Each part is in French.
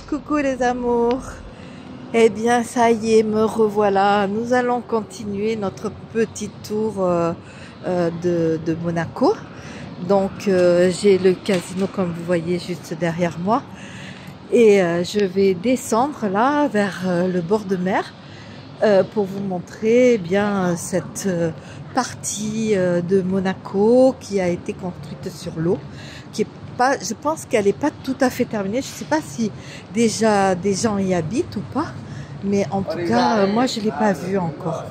Coucou les amours. Eh bien ça y est, me revoilà. Nous allons continuer notre petit tour de Monaco. Donc j'ai le casino comme vous voyez juste derrière moi. Et je vais descendre là vers le bord de mer pour vous montrer eh bien cette partie de Monaco qui a été construite sur l'eau, qui est pas, je pense qu'elle n'est pas tout à fait terminée. Je ne sais pas si déjà des gens y habitent ou pas, mais en tout cas moi je l'ai pas vue encore.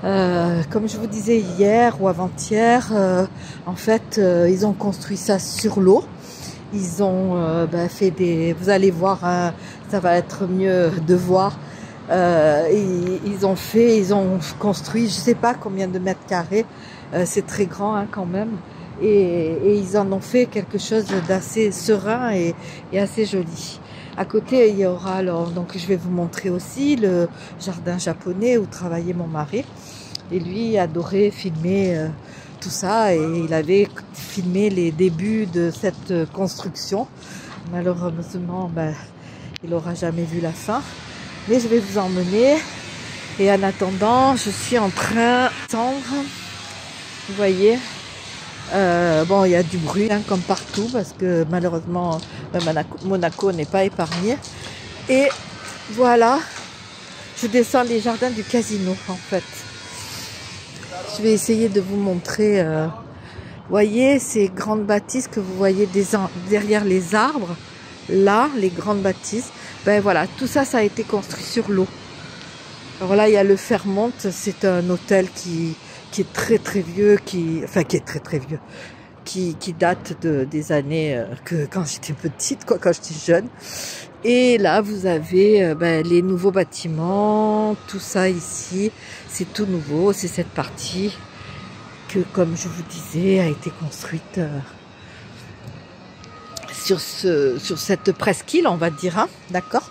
Comme je vous disais hier ou avant-hier, en fait ils ont construit ça sur l'eau. Ils ont fait des... Vous allez voir, hein, ça va être mieux de voir. Ils ont construit, je sais pas combien de mètres carrés. C'est très grand hein, quand même. Et ils en ont fait quelque chose d'assez serein et assez joli. À côté, il y aura alors, donc je vais vous montrer aussi le jardin japonais où travaillait mon mari. Et lui adorait filmer tout ça et il avait filmé les débuts de cette construction. Malheureusement, il n'aura jamais vu la fin. Mais je vais vous emmener. Et en attendant, je suis en train d'attendre. Vous voyez, bon, il y a du bruit hein, comme partout parce que malheureusement, Monaco n'est pas épargné. Et voilà, je descends les jardins du casino en fait. Je vais essayer de vous montrer, voyez ces grandes bâtisses que vous voyez derrière les arbres, là, les grandes bâtisses, voilà, tout ça, ça a été construit sur l'eau. Alors là, il y a le Fairmont, c'est un hôtel qui est très très vieux, qui date des années que quand j'étais petite, quoi, quand j'étais jeune. Et là, vous avez les nouveaux bâtiments, tout ça ici, c'est tout nouveau. C'est cette partie que, comme je vous disais, a été construite sur cette presqu'île, on va dire, hein, d'accord?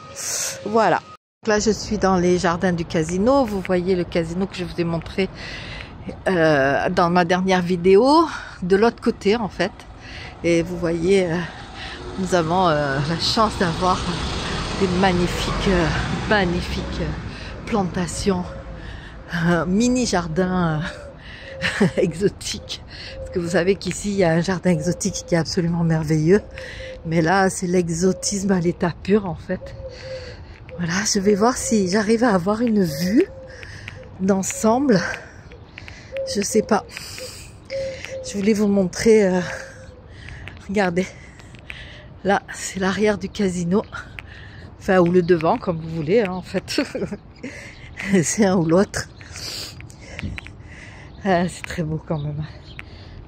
Voilà. Là, je suis dans les jardins du casino. Vous voyez le casino que je vous ai montré dans ma dernière vidéo, de l'autre côté en fait. Et vous voyez, nous avons la chance d'avoir des magnifiques plantations, mini jardin exotique. Parce que vous savez qu'ici il y a un jardin exotique qui est absolument merveilleux. Mais là c'est l'exotisme à l'état pur en fait. Voilà, je vais voir si j'arrive à avoir une vue d'ensemble. Je sais pas. Je voulais vous montrer. Regardez. Là, c'est l'arrière du casino. Enfin, ou le devant, comme vous voulez, hein, en fait. C'est un ou l'autre. C'est très beau quand même.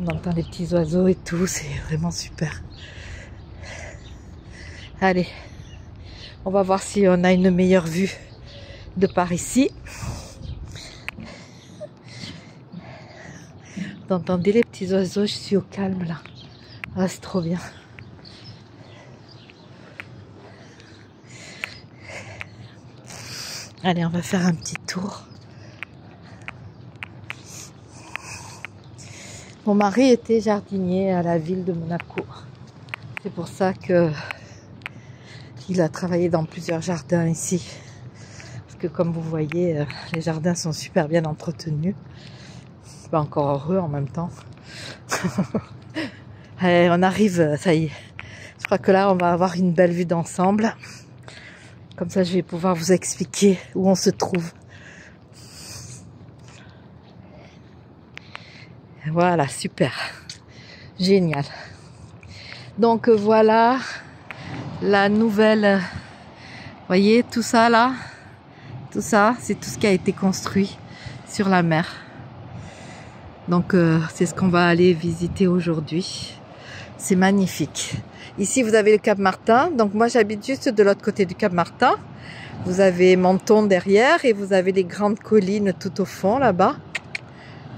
On entend les petits oiseaux et tout. C'est vraiment super. Allez. On va voir si on a une meilleure vue de par ici. Vous entendez les petits oiseaux, je suis au calme là. Ah, c'est trop bien. Allez, on va faire un petit tour. Mon mari était jardinier à la ville de Monaco. C'est pour ça que il a travaillé dans plusieurs jardins ici. Parce que comme vous voyez, les jardins sont super bien entretenus. Pas encore heureux en même temps. Allez, on arrive, ça y est. Je crois que là, on va avoir une belle vue d'ensemble. Comme ça, je vais pouvoir vous expliquer où on se trouve. Voilà, super. Génial. Donc voilà la nouvelle. Voyez tout ça là? Tout ça, c'est tout ce qui a été construit sur la mer. Donc c'est ce qu'on va aller visiter aujourd'hui. C'est magnifique. Ici vous avez le Cap Martin. Donc moi j'habite juste de l'autre côté du Cap Martin. Vous avez Menton derrière et vous avez les grandes collines tout au fond là-bas.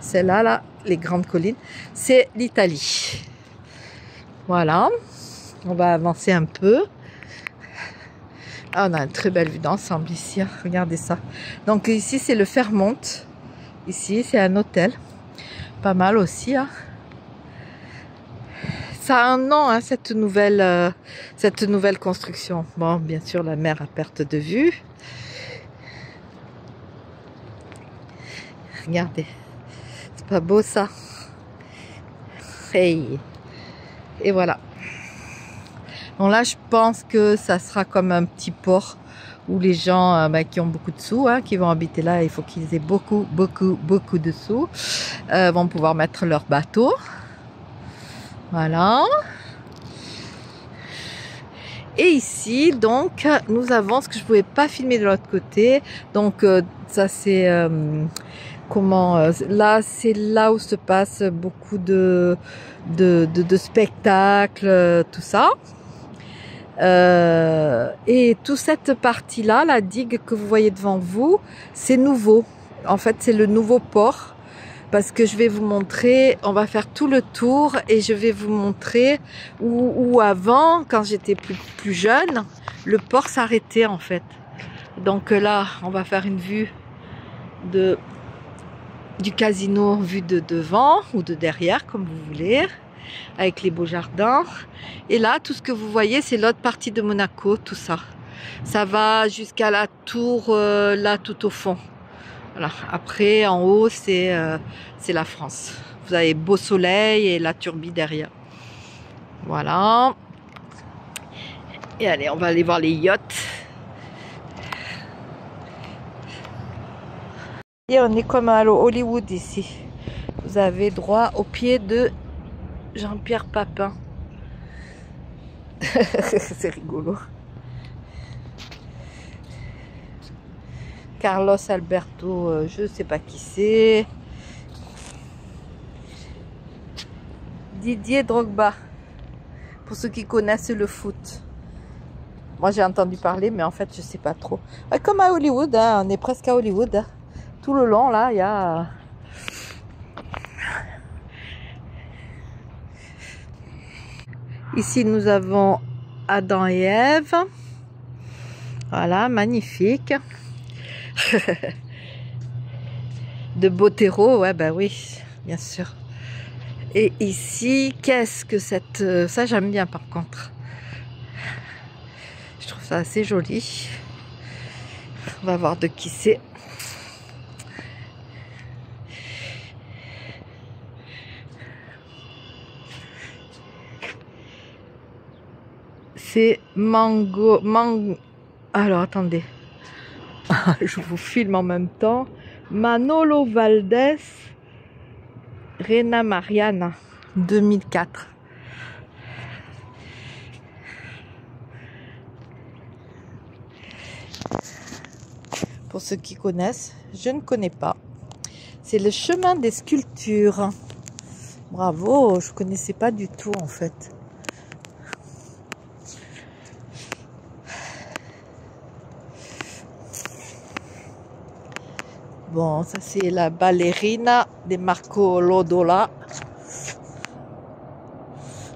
C'est là, les grandes collines. C'est l'Italie. Voilà. On va avancer un peu. Ah, on a une très belle vue d'ensemble ici. Hein. Regardez ça. Donc ici c'est le Fairmont. Ici c'est un hôtel. Pas mal aussi. Hein. Ça a un nom, hein, cette nouvelle construction. Bon, bien sûr, la mer à perte de vue. Regardez, c'est pas beau ça? Hey. Et voilà. Donc là, je pense que ça sera comme un petit port où les gens qui ont beaucoup de sous, hein, qui vont habiter là, il faut qu'ils aient beaucoup de sous, vont pouvoir mettre leur bateau. Voilà. Et ici, donc, nous avons ce que je ne pouvais pas filmer de l'autre côté. Donc, ça c'est... là, c'est là où se passe beaucoup de spectacles, tout ça. Et toute cette partie-là, la digue que vous voyez devant vous, c'est nouveau. En fait, c'est le nouveau port. Parce que je vais vous montrer, on va faire tout le tour et je vais vous montrer où avant, quand j'étais plus jeune, le port s'arrêtait en fait. Donc là, on va faire une vue du casino, vue de devant ou de derrière, comme vous voulez, avec les beaux jardins. Et là, tout ce que vous voyez, c'est l'autre partie de Monaco, tout ça. Ça va jusqu'à la tour, là, tout au fond. Voilà. Après, en haut, c'est la France. Vous avez beau soleil et la turbie derrière. Voilà. Et allez, on va aller voir les yachts. Et on est comme à Hollywood ici. Vous avez droit au pied de Jean-Pierre Papin. C'est rigolo. Carlos Alberto, je ne sais pas qui c'est. Didier Drogba, pour ceux qui connaissent le foot. Moi j'ai entendu parler, mais en fait je ne sais pas trop. Comme à Hollywood, hein, on est presque à Hollywood. Hein. Tout le long là, il y a... Ici nous avons Adam et Ève. Voilà, magnifique. De Botero, ouais, bah oui, bien sûr. Et ici, qu'est-ce que cette... Ça, j'aime bien par contre. Je trouve ça assez joli. On va voir de qui c'est. C'est Mango... Alors, attendez. Je vous filme en même temps. Manolo Valdés, Reina Mariana, 2004. Pour ceux qui connaissent, je ne connais pas. C'est le chemin des sculptures. Bravo, je ne connaissais pas du tout en fait. Bon, ça c'est la ballerina de Marco Lodola.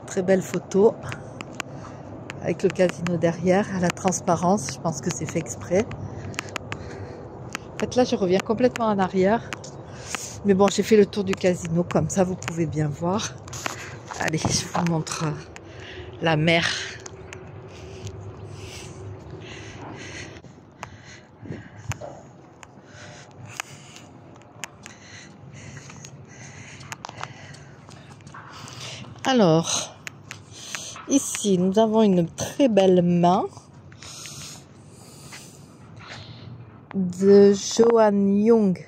Très belle photo. Avec le casino derrière, à la transparence. Je pense que c'est fait exprès. En fait, là, je reviens complètement en arrière. Mais bon, j'ai fait le tour du casino. Comme ça, vous pouvez bien voir. Allez, je vous montre la mer. Alors, ici, nous avons une très belle main de Johan Young.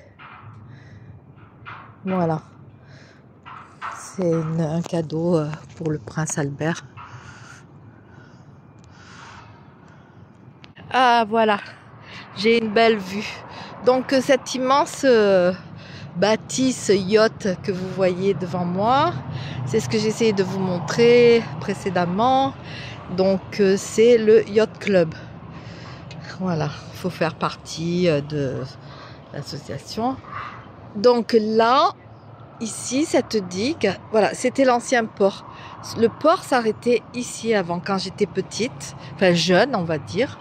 Voilà. C'est un cadeau pour le prince Albert. Ah, voilà. J'ai une belle vue. Donc, cette immense... bâtisse yacht que vous voyez devant moi, c'est ce que j'ai essayé de vous montrer précédemment. Donc c'est le Yacht Club. Voilà, il faut faire partie de l'association. Donc là, ici, cette digue, voilà, c'était l'ancien port. Le port s'arrêtait ici avant, quand j'étais petite, enfin jeune on va dire,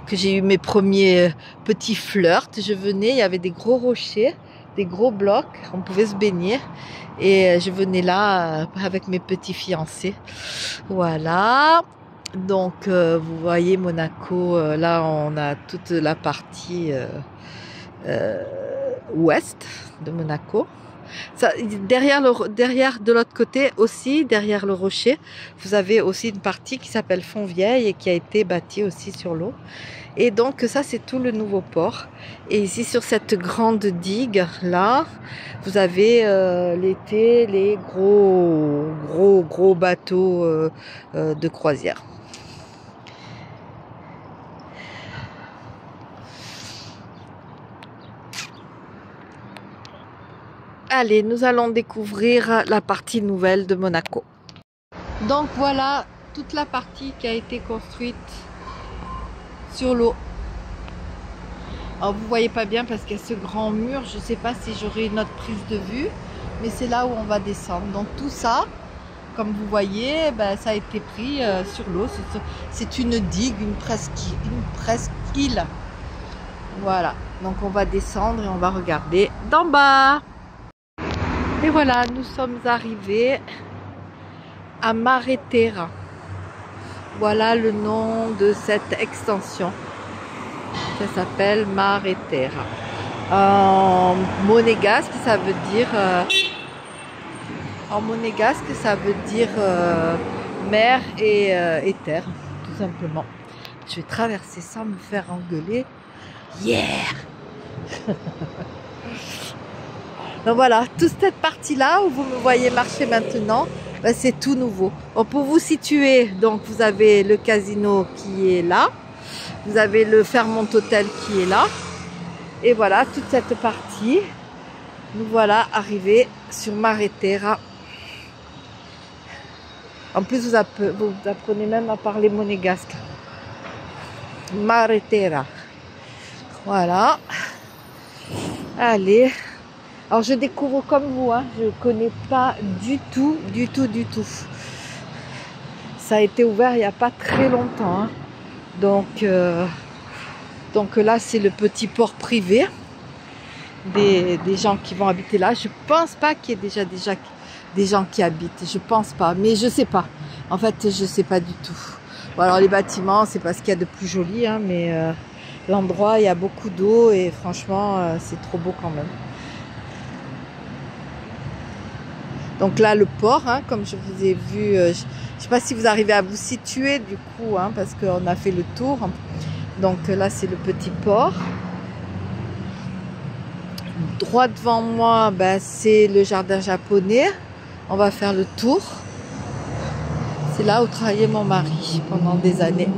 que j'ai eu mes premiers petits flirts. Je venais, il y avait des gros rochers, des gros blocs, on pouvait se baigner Et je venais là avec mes petits fiancés. Voilà. Donc vous voyez Monaco, là on a toute la partie ouest de Monaco. Ça, derrière de l'autre côté aussi, derrière le rocher, vous avez aussi une partie qui s'appelle Fontvieille et qui a été bâtie aussi sur l'eau. Et donc ça c'est tout le nouveau port. Et ici sur cette grande digue là, vous avez l'été les gros bateaux de croisière. Allez, nous allons découvrir la partie nouvelle de Monaco. Donc voilà toute la partie qui a été construite sur l'eau. Alors vous voyez pas bien parce qu'il y a ce grand mur, je ne sais pas si j'aurai une autre prise de vue, mais c'est là où on va descendre. Donc tout ça, comme vous voyez, ben, ça a été pris sur l'eau. C'est une digue, une presqu'île. Voilà, donc on va descendre et on va regarder d'en bas. Et voilà, nous sommes arrivés à Mare Terra. Voilà le nom de cette extension. Ça s'appelle Mare Terra. En monégasque, ça veut dire mer et terre, tout simplement. Je vais traverser sans me faire engueuler. Yeah! Donc voilà, toute cette partie-là où vous me voyez marcher maintenant, ben c'est tout nouveau. Bon, pour vous situer, donc vous avez le casino qui est là, vous avez le Fairmont Hotel qui est là, et voilà toute cette partie. Nous voilà arrivés sur Mare Terra. En plus, vous apprenez même à parler monégasque. Mare Terra. Voilà. Allez. Alors je découvre comme vous, hein, je ne connais pas du tout. Ça a été ouvert il n'y a pas très longtemps. Hein. Donc là c'est le petit port privé des gens qui vont habiter là. Je pense pas qu'il y ait déjà des gens qui habitent, je pense pas, mais je sais pas. En fait je sais pas du tout. Bon, alors les bâtiments c'est pas ce qu'il y a de plus joli, hein, mais l'endroit il y a beaucoup d'eau et franchement c'est trop beau quand même. Donc là, le port, hein, comme je vous ai vu, je ne sais pas si vous arrivez à vous situer du coup, hein, parce qu'on a fait le tour. Donc là, c'est le petit port. Droit devant moi, ben, c'est le jardin japonais. On va faire le tour. C'est là où travaillait mon mari pendant des années.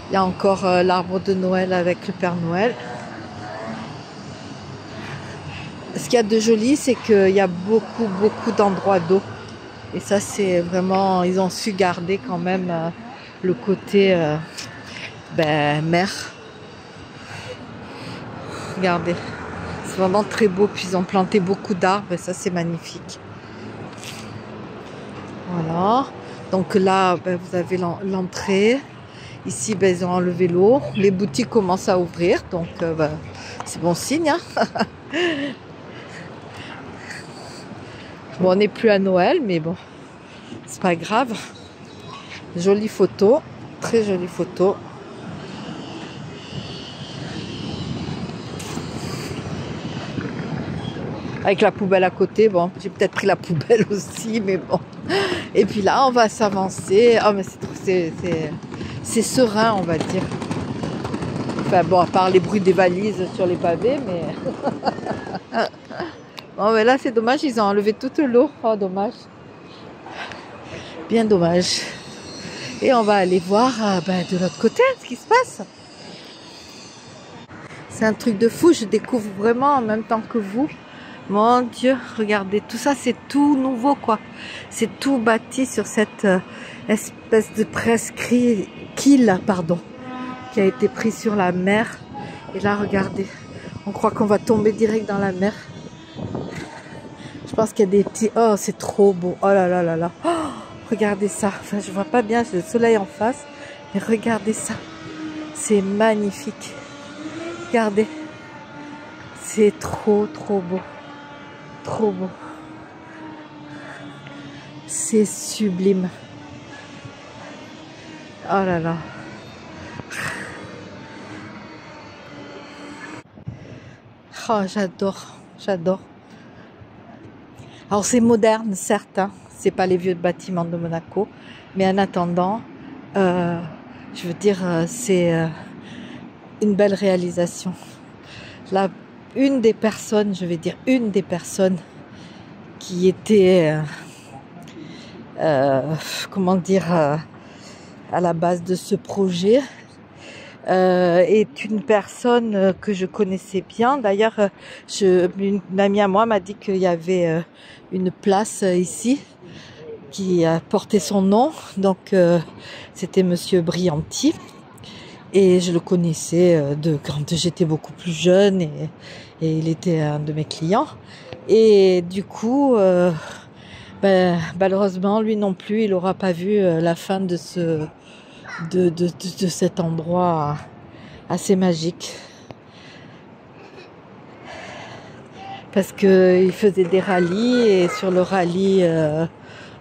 Il y a encore l'arbre de Noël avec le Père Noël. Ce qu'il y a de joli, c'est qu'il y a beaucoup d'endroits d'eau. Et ça, c'est vraiment... Ils ont su garder quand même le côté mer. Regardez. C'est vraiment très beau. Puis ils ont planté beaucoup d'arbres et ça, c'est magnifique. Voilà. Donc là, ben, vous avez l'entrée. Ici, ben, ils ont enlevé l'eau. Les boutiques commencent à ouvrir. Donc, ben, c'est bon signe. Hein. Bon, on n'est plus à Noël, mais bon, c'est pas grave. Jolie photo, très jolie photo. Avec la poubelle à côté, bon, j'ai peut-être pris la poubelle aussi, mais bon. Et puis là, on va s'avancer. Oh, mais c'est serein, on va dire. Enfin bon, à part les bruits des valises sur les pavés, mais... Bon, mais là, c'est dommage, ils ont enlevé toute l'eau. Oh, dommage. Bien dommage. Et on va aller voir de l'autre côté ce qui se passe. C'est un truc de fou, je découvre vraiment en même temps que vous. Mon Dieu, regardez, tout ça, c'est tout nouveau, quoi. C'est tout bâti sur cette espèce de presqu'île, qui a été pris sur la mer. Et là, regardez, on croit qu'on va tomber direct dans la mer. Je pense qu'il y a des petits... Oh, c'est trop beau. Oh là là là là. Oh, regardez ça. Enfin, je vois pas bien, j'ai le soleil en face. Mais regardez ça. C'est magnifique. Regardez. C'est trop beau. trop beau. C'est sublime. Oh là là. Oh, j'adore, j'adore. Alors c'est moderne, certes, hein. C'est pas les vieux bâtiments de Monaco, mais en attendant, je veux dire, c'est une belle réalisation. Là, une des personnes qui était, comment dire, à la base de ce projet, est une personne que je connaissais bien. D'ailleurs, une amie à moi m'a dit qu'il y avait une place ici qui a porté son nom. Donc, c'était Monsieur Brianti. Et je le connaissais de quand j'étais beaucoup plus jeune et il était un de mes clients. Et du coup, malheureusement, lui non plus, il n'aura pas vu la fin de cet endroit assez magique. Parce qu'il faisait des rallyes et sur le rallye,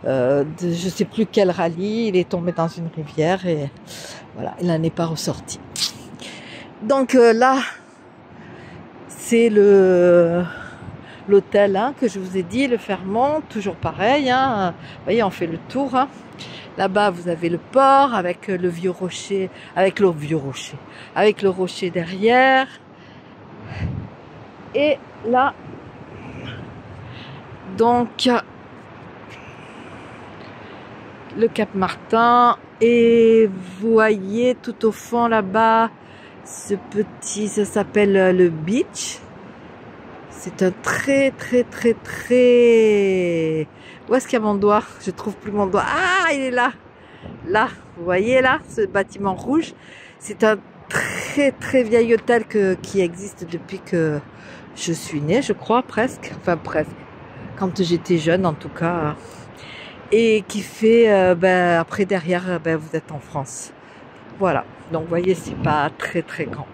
je sais plus quel rallye, il est tombé dans une rivière et voilà, il n'en est pas ressorti. Donc là, c'est l'hôtel hein, que je vous ai dit, le Fairmont, toujours pareil. Hein. Vous voyez, on fait le tour. Hein. Là-bas, vous avez le port avec le vieux rocher, avec le rocher derrière. Et là, donc, le Cap Martin. Et vous voyez tout au fond là-bas, ça s'appelle le beach. C'est un très... Où est-ce qu'il y a mon doigt? Je trouve plus mon doigt. Ah, il est là. Là, vous voyez là, ce bâtiment rouge. C'est un très vieil hôtel qui existe depuis que je suis née, je crois, presque. Enfin, presque. Quand j'étais jeune, en tout cas. Et qui fait, après derrière, vous êtes en France. Voilà. Donc, vous voyez, c'est pas très grand.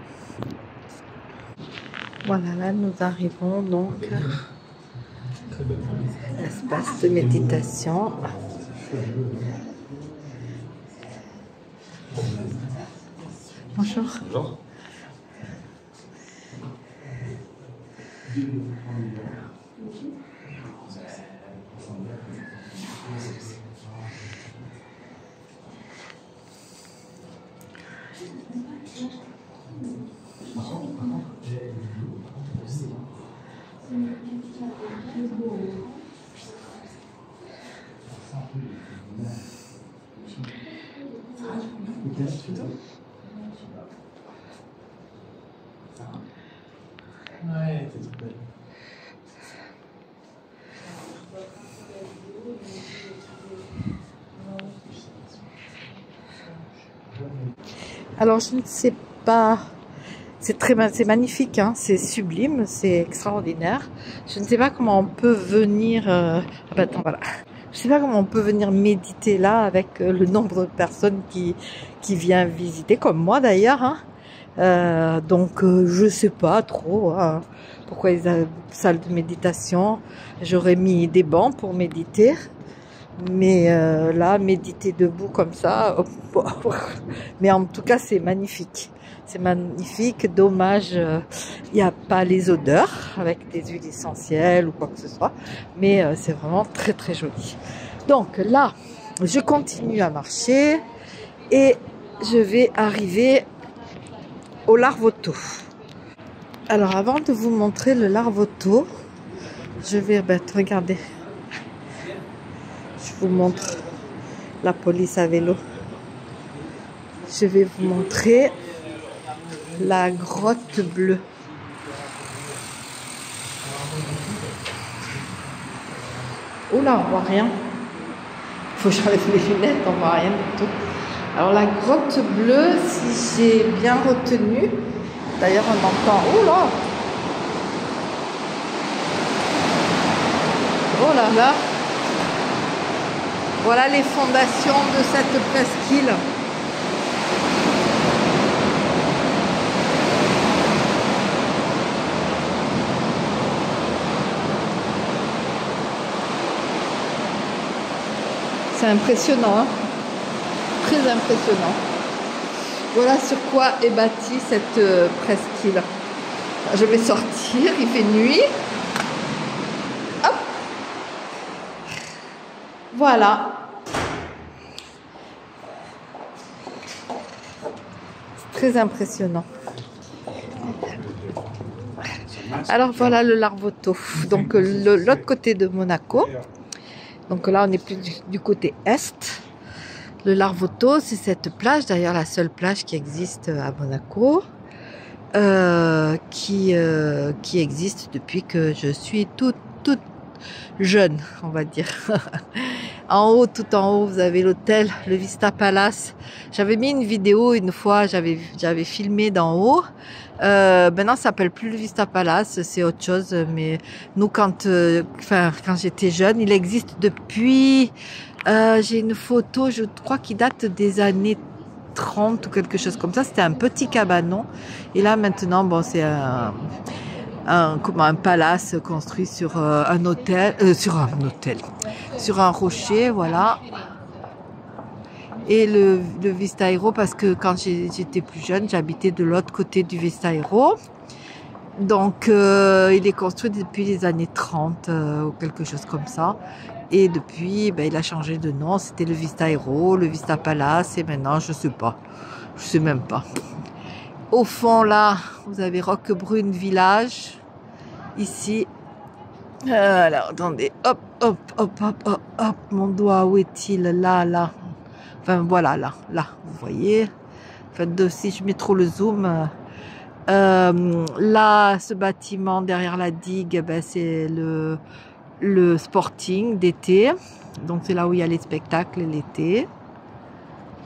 Voilà, là, nous arrivons donc à l'espace de méditation. Bonjour. Bonjour. Ouais, t'es trop belle. Alors, je ne sais pas, c'est magnifique, hein, c'est sublime, c'est extraordinaire. Je ne sais pas comment on peut venir, attends, voilà. Je ne sais pas comment on peut venir méditer là avec le nombre de personnes qui vient visiter, comme moi d'ailleurs. Hein. Donc, je sais pas trop hein, pourquoi ils ont une salle de méditation. J'aurais mis des bancs pour méditer. Mais là, méditer debout comme ça, mais en tout cas, c'est magnifique. C'est magnifique. Dommage, il n'y a pas les odeurs avec des huiles essentielles ou quoi que ce soit. Mais c'est vraiment très joli. Donc là, je continue à marcher et je vais arriver au Larvotto. Alors, avant de vous montrer le Larvotto, je vais regarder. Je vous montre la police à vélo. Je vais vous montrer la grotte bleue. Oula, on voit rien. Il faut que j'enlève les lunettes, on voit rien du tout. Alors la grotte bleue, si j'ai bien retenu, d'ailleurs on entend, oula, oh là là. Voilà les fondations de cette presqu'île. C'est impressionnant, hein? Très impressionnant. Voilà sur quoi est bâtie cette presqu'île. Je vais sortir, il fait nuit. Hop. Voilà. C'est très impressionnant. Alors voilà le Larvotto. Donc l'autre côté de Monaco. Donc là on est plus du côté est. Le Larvotto, c'est cette plage, d'ailleurs la seule plage qui existe à Monaco, qui existe depuis que je suis toute jeune, on va dire. En haut, tout en haut, vous avez l'hôtel, le Vista Palace. J'avais mis une vidéo une fois, j'avais filmé d'en haut. Maintenant, ça s'appelle plus le Vista Palace, c'est autre chose. Mais nous, quand j'étais jeune, il existe depuis. J'ai une photo, je crois, qui date des années 30 ou quelque chose comme ça. C'était un petit cabanon. Et là, maintenant, bon, c'est un palace construit sur un hôtel, sur un rocher, voilà. Et le Vista Aero, parce que quand j'étais plus jeune, j'habitais de l'autre côté du Vista Aero. Donc, il est construit depuis les années 30 ou quelque chose comme ça. Et depuis, ben, il a changé de nom. C'était le Vista Aero, le Vista Palace, et maintenant, je sais pas. Je sais même pas. Au fond, là, vous avez Roquebrune Village. Ici. Alors, attendez. Hop, hop, hop, hop, hop, hop. Mon doigt, où est-il? Là, là. Enfin, voilà, là, là. Vous voyez? Enfin, si je mets trop le zoom. Là, ce bâtiment derrière la digue, ben, c'est le Sporting d'été. Donc, c'est là où il y a les spectacles l'été.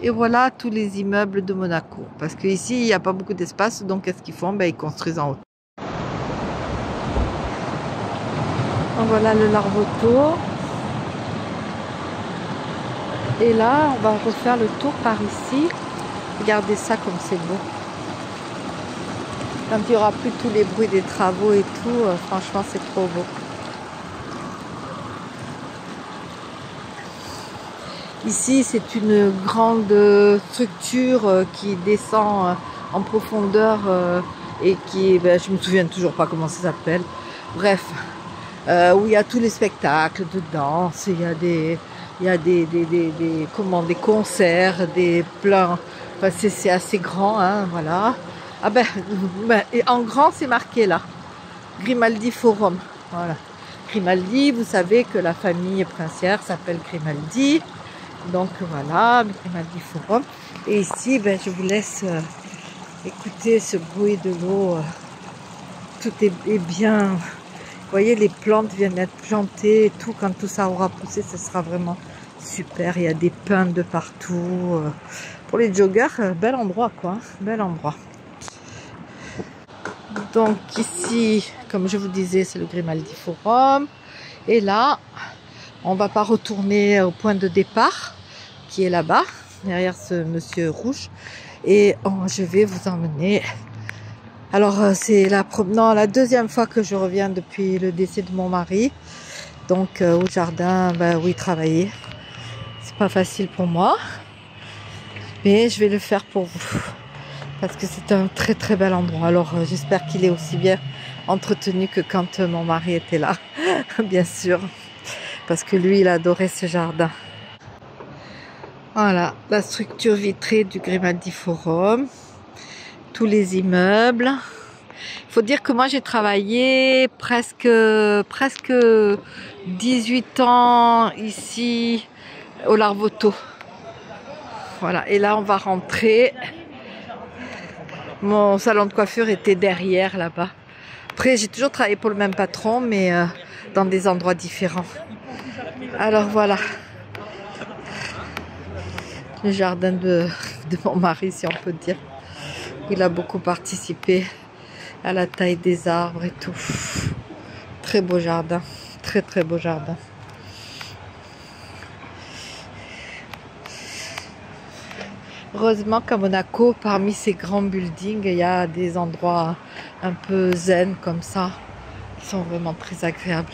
Et voilà tous les immeubles de Monaco. Parce qu'ici, il n'y a pas beaucoup d'espace. Donc, qu'est-ce qu'ils font? Ben, ils construisent en haut. Donc, voilà le Larvotto. Et là, on va refaire le tour par ici. Regardez ça comme c'est beau. Quand il n'y aura plus tous les bruits des travaux et tout, franchement, c'est trop beau. Ici, c'est une grande structure qui descend en profondeur et qui, ben, je me souviens toujours pas comment ça s'appelle. Bref, où il y a tous les spectacles de danse, il y a des concerts, des plans. Enfin, c'est assez grand, hein, voilà. Ah ben, et en grand, c'est marqué là, Grimaldi Forum. Voilà. Grimaldi, vous savez que la famille princière s'appelle Grimaldi. Donc voilà, Grimaldi Forum. Et ici, ben, je vous laisse écouter ce bruit de l'eau. Tout est bien. Vous voyez, les plantes viennent d'être plantées et tout. Quand tout ça aura poussé, ce sera vraiment super. Il y a des pins de partout. Pour les joggers, bel endroit quoi. Bel endroit. Donc ici, comme je vous disais, c'est le Grimaldi Forum. Et là, on va pas retourner au point de départ, qui est là-bas, derrière ce monsieur rouge. Et je vais vous emmener. Alors, c'est la deuxième fois que je reviens depuis le décès de mon mari. Donc, au jardin, ben oui, travailler. C'est pas facile pour moi. Mais je vais le faire pour vous. Parce que c'est un très très bel endroit. Alors, j'espère qu'il est aussi bien entretenu que quand mon mari était là. Bien sûr. Parce que lui, il adorait ce jardin. Voilà, la structure vitrée du Grimaldi Forum. Tous les immeubles. Il faut dire que moi, j'ai travaillé presque 18 ans ici au Larvotto. Voilà, et là, on va rentrer. Mon salon de coiffure était derrière, là-bas. Après, j'ai toujours travaillé pour le même patron, mais dans des endroits différents. Alors voilà, le jardin de mon mari, si on peut dire. Il a beaucoup participé à la taille des arbres et tout. Très beau jardin, très très beau jardin. Heureusement qu'à Monaco, parmi ces grands buildings, il y a des endroits un peu zen comme ça, qui sont vraiment très agréables.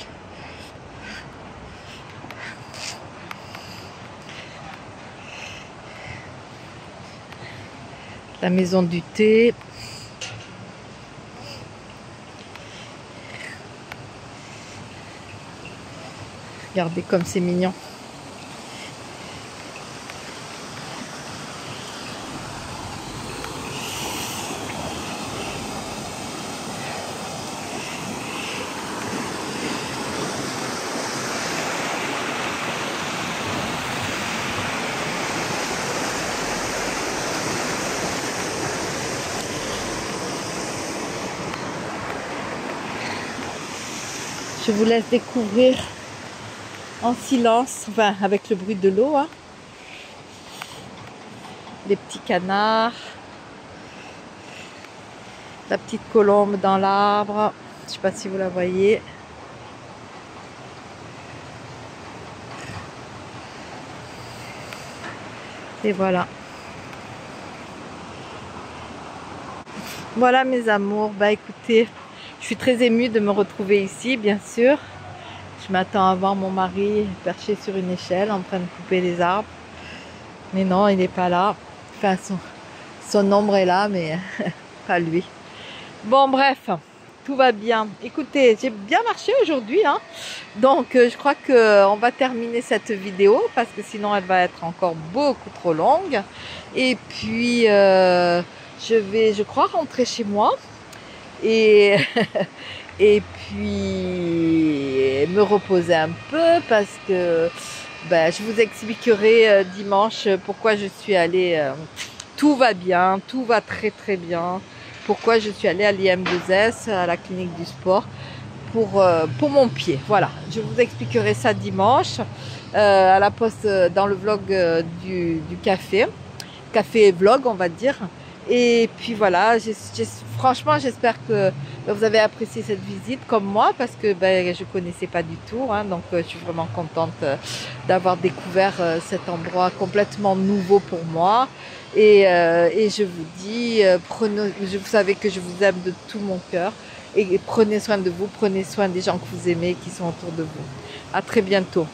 La maison du thé. Regardez comme c'est mignon. Je vous laisse découvrir en silence, enfin avec le bruit de l'eau, hein. Les petits canards, la petite colombe dans l'arbre, je ne sais pas si vous la voyez. Et voilà. Voilà mes amours, bah écoutez, je suis très émue de me retrouver ici, bien sûr. Je m'attends à voir mon mari perché sur une échelle en train de couper les arbres. Mais non, il n'est pas là. Enfin, son ombre est là, mais pas lui. Bon, bref, tout va bien. Écoutez, j'ai bien marché aujourd'hui, hein. Donc, je crois qu'on va terminer cette vidéo parce que sinon, elle va être encore beaucoup trop longue. Et puis, je crois, rentrer chez moi. Et, et puis me reposer un peu parce que ben, je vous expliquerai dimanche pourquoi je suis allée. Tout va bien, tout va très très bien. Pourquoi je suis allée à l'IM2S, à la clinique du sport, pour mon pied. Voilà, je vous expliquerai ça dimanche à la poste dans le vlog du café vlog, on va dire. Et puis voilà, franchement, j'espère que vous avez apprécié cette visite comme moi parce que ben, je ne connaissais pas du tout. Hein, donc, je suis vraiment contente d'avoir découvert cet endroit complètement nouveau pour moi. Et je vous dis, vous savez que je vous aime de tout mon cœur. Et prenez soin de vous, prenez soin des gens que vous aimez qui sont autour de vous. À très bientôt.